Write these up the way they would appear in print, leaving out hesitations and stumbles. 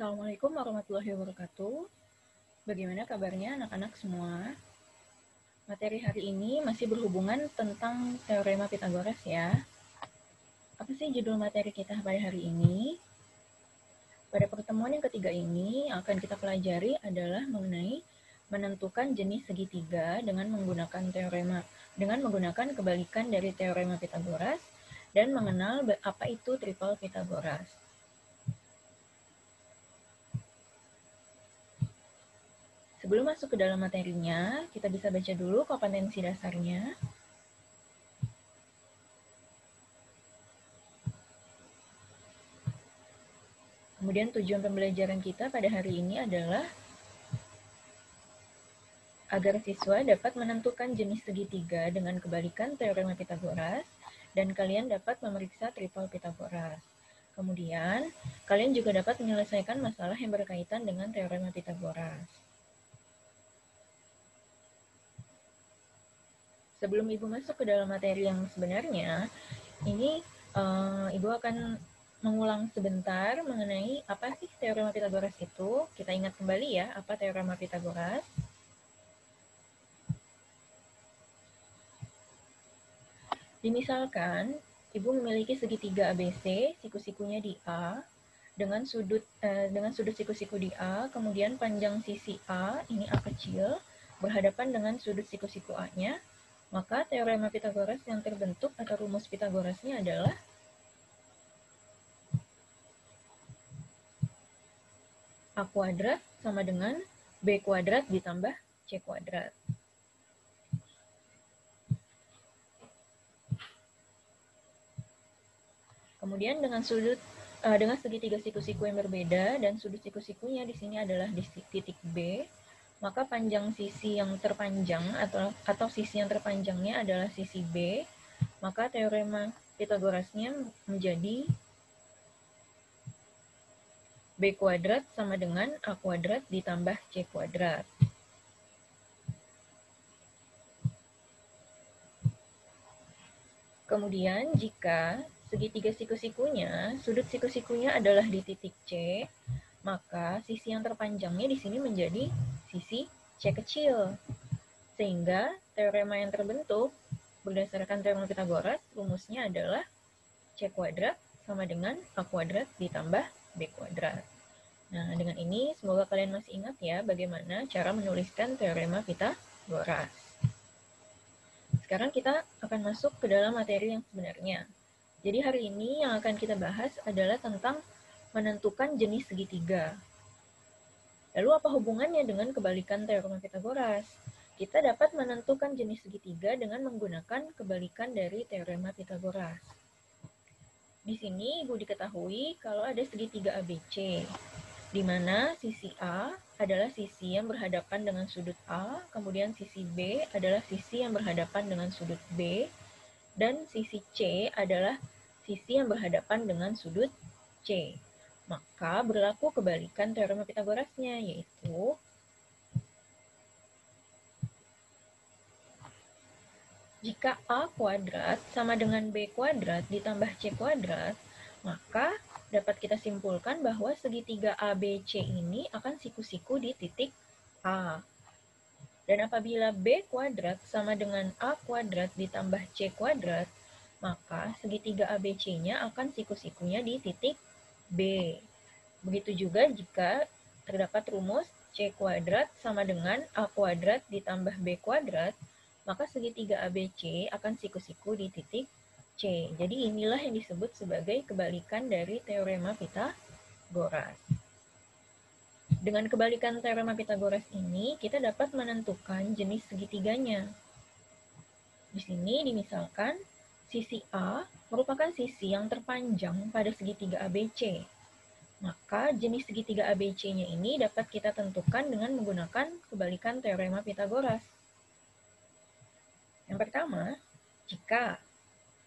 Assalamualaikum warahmatullahi wabarakatuh. Bagaimana kabarnya anak-anak semua? Materi hari ini masih berhubungan tentang teorema Pitagoras ya. Apa sih judul materi kita pada hari ini? Pada pertemuan yang ketiga ini, yang akan kita pelajari adalah mengenai menentukan jenis segitiga dengan menggunakan kebalikan dari teorema Pitagoras dan mengenal apa itu triple Pitagoras. Sebelum masuk ke dalam materinya, kita bisa baca dulu kompetensi dasarnya. Kemudian tujuan pembelajaran kita pada hari ini adalah agar siswa dapat menentukan jenis segitiga dengan kebalikan teorema Pitagoras, dan kalian dapat memeriksa triple Pitagoras. Kemudian, kalian juga dapat menyelesaikan masalah yang berkaitan dengan teorema Pitagoras. Sebelum Ibu masuk ke dalam materi yang sebenarnya, ini Ibu akan mengulang sebentar mengenai apa sih teorema Pitagoras itu. Kita ingat kembali ya, apa teorema Pitagoras. Dimisalkan, Ibu memiliki segitiga ABC, siku-sikunya di A, dengan sudut siku-siku di A, kemudian panjang sisi A, ini A kecil, berhadapan dengan sudut siku-siku A-nya, maka teorema Pitagoras yang terbentuk atau rumus Pitagorasnya adalah A kuadrat sama dengan B kuadrat ditambah C kuadrat. Kemudian dengan segitiga siku-siku yang berbeda dan sudut siku-sikunya di sini adalah di titik B, maka panjang sisi yang terpanjang atau sisi yang terpanjangnya adalah sisi B, maka teorema Pitagorasnya menjadi B kuadrat sama dengan A kuadrat ditambah C kuadrat. Kemudian jika segitiga siku-sikunya, sudut siku-sikunya adalah di titik C, maka sisi yang terpanjangnya di sini menjadi sisi C kecil. Sehingga teorema yang terbentuk berdasarkan teorema Pitagoras, rumusnya adalah C kuadrat sama dengan A kuadrat ditambah B kuadrat. Nah, dengan ini semoga kalian masih ingat ya bagaimana cara menuliskan teorema Pitagoras. Sekarang kita akan masuk ke dalam materi yang sebenarnya. Jadi hari ini yang akan kita bahas adalah tentang menentukan jenis segitiga. Lalu apa hubungannya dengan kebalikan teorema Pitagoras? Kita dapat menentukan jenis segitiga dengan menggunakan kebalikan dari teorema Pitagoras. Di sini Ibu diketahui kalau ada segitiga ABC, di mana sisi A adalah sisi yang berhadapan dengan sudut A, kemudian sisi B adalah sisi yang berhadapan dengan sudut B, dan sisi C adalah sisi yang berhadapan dengan sudut C. Maka berlaku kebalikan teorema Pitagorasnya, yaitu jika A kuadrat sama dengan B kuadrat ditambah C kuadrat, maka dapat kita simpulkan bahwa segitiga ABC ini akan siku-siku di titik A. Dan apabila B kuadrat sama dengan A kuadrat ditambah C kuadrat, maka segitiga ABC-nya akan siku-sikunya di titik B. Begitu juga jika terdapat rumus C kuadrat sama dengan A kuadrat ditambah B kuadrat, maka segitiga ABC akan siku-siku di titik C. Jadi inilah yang disebut sebagai kebalikan dari teorema Pitagoras. Dengan kebalikan teorema Pitagoras ini, kita dapat menentukan jenis segitiganya. Di sini dimisalkan, sisi A merupakan sisi yang terpanjang pada segitiga ABC. Maka jenis segitiga ABC-nya ini dapat kita tentukan dengan menggunakan kebalikan teorema Pitagoras. Yang pertama, jika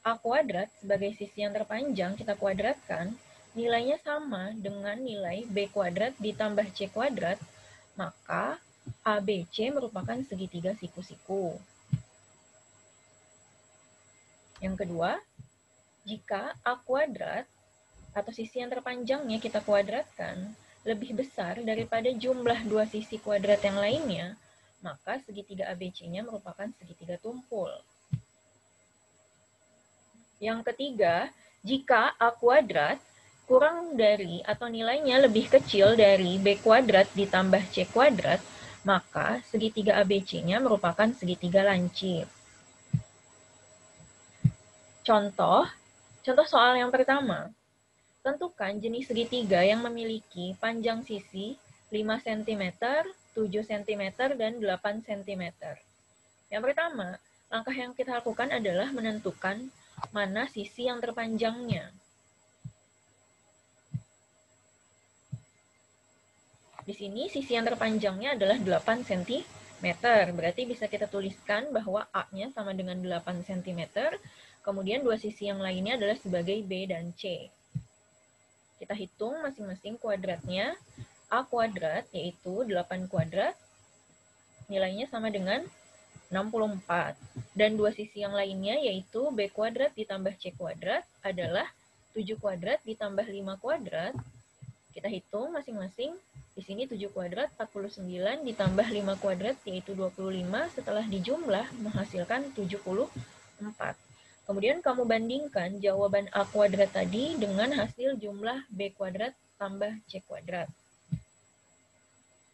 A kuadrat sebagai sisi yang terpanjang kita kuadratkan, nilainya sama dengan nilai B kuadrat ditambah C kuadrat, maka ABC merupakan segitiga siku-siku. Yang kedua, jika A kuadrat atau sisi yang terpanjangnya kita kuadratkan, lebih besar daripada jumlah dua sisi kuadrat yang lainnya, maka segitiga ABC-nya merupakan segitiga tumpul. Yang ketiga, jika A kuadrat kurang dari atau nilainya lebih kecil dari B kuadrat ditambah C kuadrat, maka segitiga ABC-nya merupakan segitiga lancip. Contoh soal yang pertama. Tentukan jenis segitiga yang memiliki panjang sisi 5 cm, 7 cm, dan 8 cm. Yang pertama, langkah yang kita lakukan adalah menentukan mana sisi yang terpanjangnya. Di sini sisi yang terpanjangnya adalah 8 cm, berarti bisa kita tuliskan bahwa A-nya sama dengan 8 cm, kemudian dua sisi yang lainnya adalah sebagai B dan C. Kita hitung masing-masing kuadratnya. A kuadrat yaitu 8 kuadrat, nilainya sama dengan 64. Dan dua sisi yang lainnya yaitu B kuadrat ditambah C kuadrat adalah 7 kuadrat ditambah 5 kuadrat. Kita hitung masing-masing. Di sini 7 kuadrat 49 ditambah 5 kuadrat yaitu 25. Setelah dijumlah menghasilkan 74. Kemudian kamu bandingkan jawaban A kuadrat tadi dengan hasil jumlah B kuadrat tambah C kuadrat.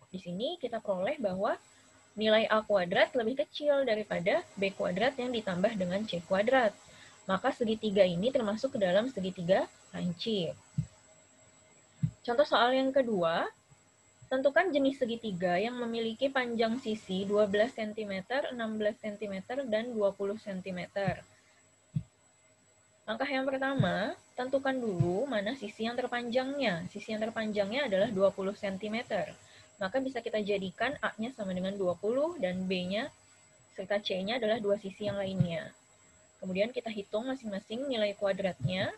Di sini kita peroleh bahwa nilai A kuadrat lebih kecil daripada B kuadrat yang ditambah dengan C kuadrat. Maka segitiga ini termasuk ke dalam segitiga lancip. Contoh soal yang kedua, tentukan jenis segitiga yang memiliki panjang sisi 12 cm, 16 cm, dan 20 cm. Langkah yang pertama, tentukan dulu mana sisi yang terpanjangnya. Sisi yang terpanjangnya adalah 20 cm. Maka bisa kita jadikan A-nya sama dengan 20 dan B-nya serta C-nya adalah dua sisi yang lainnya. Kemudian kita hitung masing-masing nilai kuadratnya.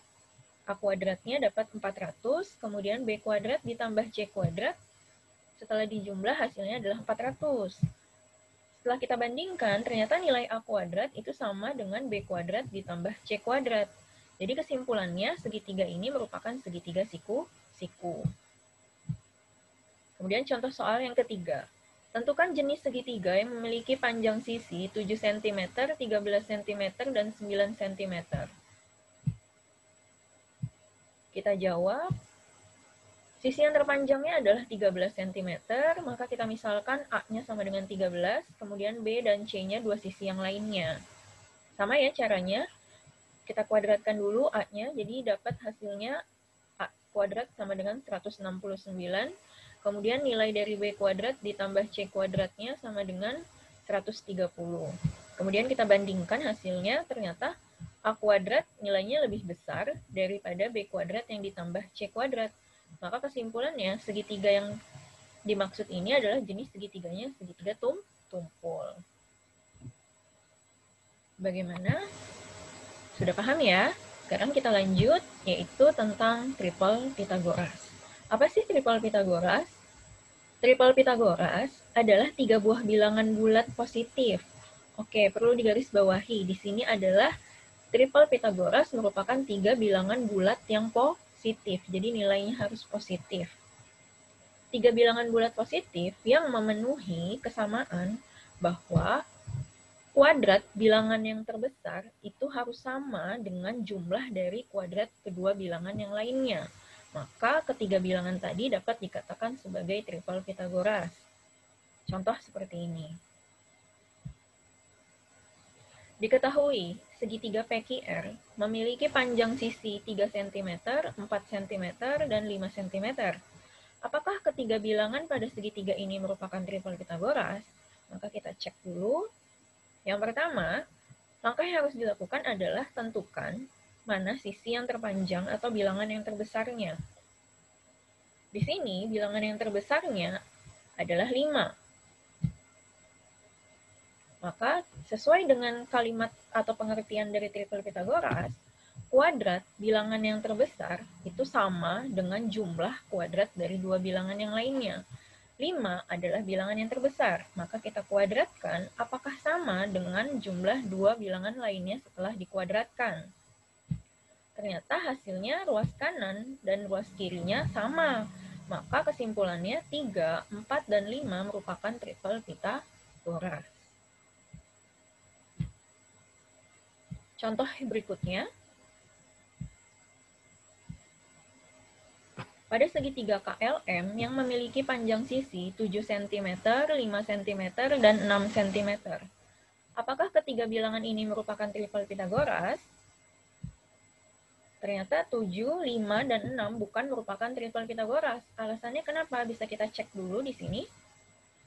A kuadratnya dapat 400, kemudian B kuadrat ditambah C kuadrat. Setelah dijumlah hasilnya adalah 400. Setelah kita bandingkan, ternyata nilai A kuadrat itu sama dengan B kuadrat ditambah C kuadrat. Jadi kesimpulannya, segitiga ini merupakan segitiga siku-siku. Kemudian contoh soal yang ketiga. Tentukan jenis segitiga yang memiliki panjang sisi 7 cm, 13 cm, dan 9 cm. Kita jawab, sisi yang terpanjangnya adalah 13 cm, maka kita misalkan A-nya sama dengan 13, kemudian B dan C-nya dua sisi yang lainnya. Sama ya caranya. Kita kuadratkan dulu A-nya, jadi dapat hasilnya A kuadrat sama dengan 169. Kemudian nilai dari B kuadrat ditambah C kuadratnya sama dengan 130. Kemudian kita bandingkan hasilnya, ternyata A kuadrat nilainya lebih besar daripada B kuadrat yang ditambah C kuadrat. Maka kesimpulannya, segitiga yang dimaksud ini adalah jenis segitiganya segitiga tumpul. Bagaimana? Sudah paham ya? Sekarang kita lanjut, yaitu tentang triple Pythagoras. Apa sih triple Pythagoras? Triple Pythagoras adalah 3 buah bilangan bulat positif. Oke, perlu digarisbawahi. Di sini adalah triple Pythagoras merupakan 3 bilangan bulat yang positif. Jadi nilainya harus positif. 3 bilangan bulat positif yang memenuhi kesamaan bahwa kuadrat bilangan yang terbesar itu harus sama dengan jumlah dari kuadrat kedua bilangan yang lainnya. Maka ketiga bilangan tadi dapat dikatakan sebagai triple Pythagoras. Contoh seperti ini. Diketahui, segitiga PQR memiliki panjang sisi 3 cm, 4 cm, dan 5 cm. Apakah ketiga bilangan pada segitiga ini merupakan triple Pythagoras? Maka kita cek dulu. Yang pertama, langkah yang harus dilakukan adalah tentukan mana sisi yang terpanjang atau bilangan yang terbesarnya. Di sini, bilangan yang terbesarnya adalah 5. Maka, sesuai dengan kalimat atau pengertian dari triple Pythagoras, kuadrat bilangan yang terbesar itu sama dengan jumlah kuadrat dari dua bilangan yang lainnya. 5 adalah bilangan yang terbesar, maka kita kuadratkan apakah sama dengan jumlah dua bilangan lainnya setelah dikuadratkan. Ternyata hasilnya ruas kanan dan ruas kirinya sama, Maka kesimpulannya 3, 4, dan 5 merupakan triple Pythagoras. Contoh berikutnya, pada segitiga KLM yang memiliki panjang sisi 7 cm, 5 cm, dan 6 cm. Apakah ketiga bilangan ini merupakan triple Pythagoras? Ternyata 7, 5, dan 6 bukan merupakan triple Pythagoras. Alasannya kenapa? Bisa kita cek dulu di sini.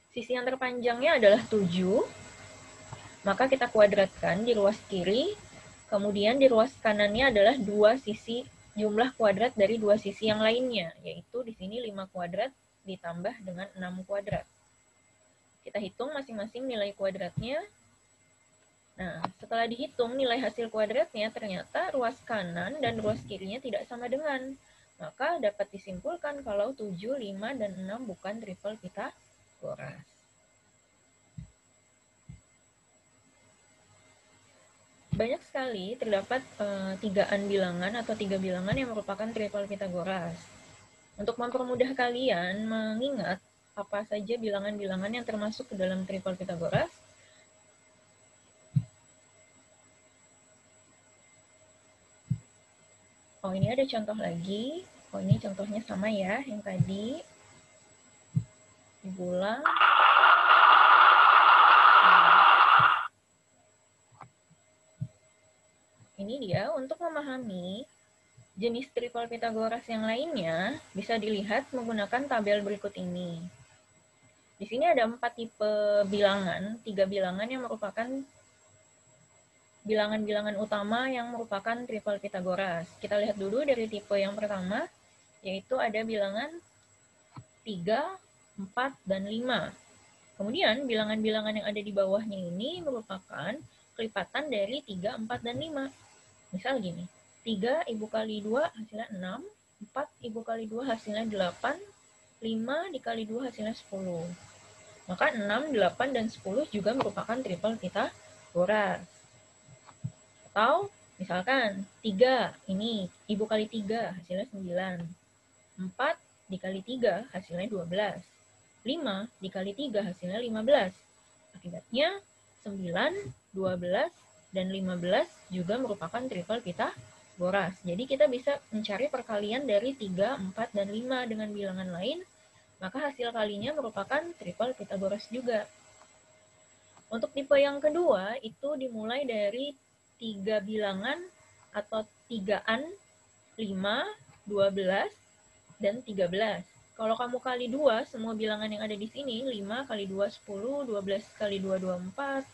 Sisi yang terpanjangnya adalah 7, maka kita kuadratkan di ruas kiri, kemudian di ruas kanannya adalah dua sisi jumlah kuadrat dari dua sisi yang lainnya, yaitu di sini 5 kuadrat ditambah dengan 6 kuadrat. Kita hitung masing-masing nilai kuadratnya. Nah, setelah dihitung nilai hasil kuadratnya, ternyata ruas kanan dan ruas kirinya tidak sama dengan. Maka dapat disimpulkan kalau 7, 5, dan 6 bukan triple Pythagoras. Banyak sekali terdapat tigaan bilangan atau tiga bilangan yang merupakan triple Pythagoras. Untuk mempermudah kalian mengingat apa saja bilangan-bilangan yang termasuk ke dalam triple Pythagoras, oh ini ada contoh lagi. Oh ini contohnya sama ya, yang tadi diulang. Ini dia, untuk memahami jenis triple Pythagoras yang lainnya, bisa dilihat menggunakan tabel berikut ini. Di sini ada 4 tipe bilangan, 3 bilangan yang merupakan bilangan-bilangan utama yang merupakan triple Pythagoras. Kita lihat dulu dari tipe yang pertama, yaitu ada bilangan 3, 4, dan 5. Kemudian bilangan-bilangan yang ada di bawahnya ini merupakan kelipatan dari 3, 4, dan 5. Misal gini, 3 ibu kali 2 hasilnya 6, 4 ibu kali 2 hasilnya 8, 5 dikali 2 hasilnya 10. Maka 6, 8, dan 10 juga merupakan triple Pythagoras. Atau misalkan 3, ini ibu kali 3 hasilnya 9. 4 dikali 3 hasilnya 12. 5 dikali 3 hasilnya 15. Akibatnya 9, 12, dan 15 juga merupakan triple Pythagoras. Jadi kita bisa mencari perkalian dari 3, 4, dan 5 dengan bilangan lain, maka hasil kalinya merupakan triple Pythagoras juga. Untuk tipe yang kedua, itu dimulai dari 3 bilangan atau tigaan 5, 12, dan 13. Kalau kamu kali 2, semua bilangan yang ada di sini, 5 kali 2, 10, 12 kali 2, 24,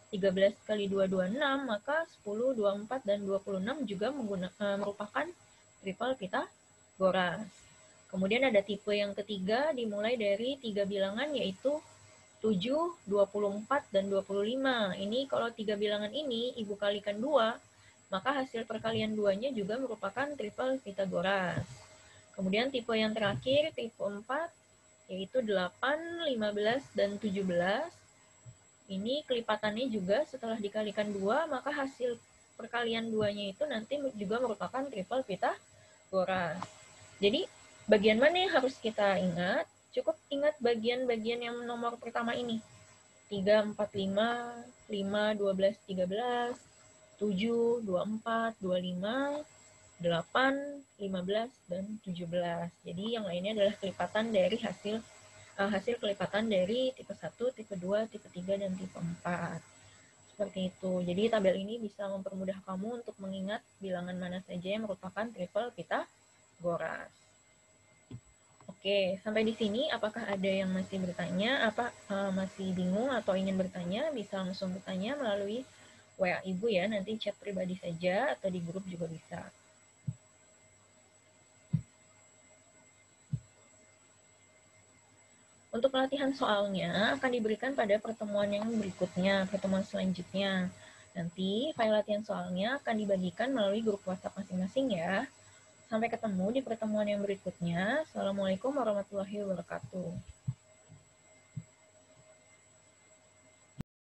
13 kali 2, 26, maka 10, 24, dan 26 juga merupakan triple Pythagoras. Kemudian ada tipe yang ketiga dimulai dari 3 bilangan yaitu 7, 24, dan 25. Ini kalau 3 bilangan ini ibu kalikan 2, maka hasil perkalian 2-nya juga merupakan triple Pythagoras. Kemudian tipe yang terakhir, tipe 4, yaitu 8, 15, dan 17. Ini kelipatannya juga setelah dikalikan 2, maka hasil perkalian 2-nya itu nanti juga merupakan triple Pythagoras. Jadi, bagian mana yang harus kita ingat? Cukup ingat bagian-bagian yang nomor pertama ini. 3, 4, 5, 5, 12, 13, 7, 24, 25, 8, 15, dan 17. Jadi yang lainnya adalah kelipatan dari hasil kelipatan dari tipe 1, tipe 2, tipe 3, dan tipe 4. Seperti itu. Jadi tabel ini bisa mempermudah kamu untuk mengingat bilangan mana saja yang merupakan triple Pythagoras. Oke, sampai di sini apakah ada yang masih bertanya, masih bingung atau ingin bertanya, bisa langsung bertanya melalui WA Ibu ya, nanti chat pribadi saja atau di grup juga bisa. Untuk pelatihan soalnya akan diberikan pada pertemuan yang berikutnya, pertemuan selanjutnya. Nanti file latihan soalnya akan dibagikan melalui grup WhatsApp masing-masing ya. Sampai ketemu di pertemuan yang berikutnya. Assalamualaikum warahmatullahi wabarakatuh.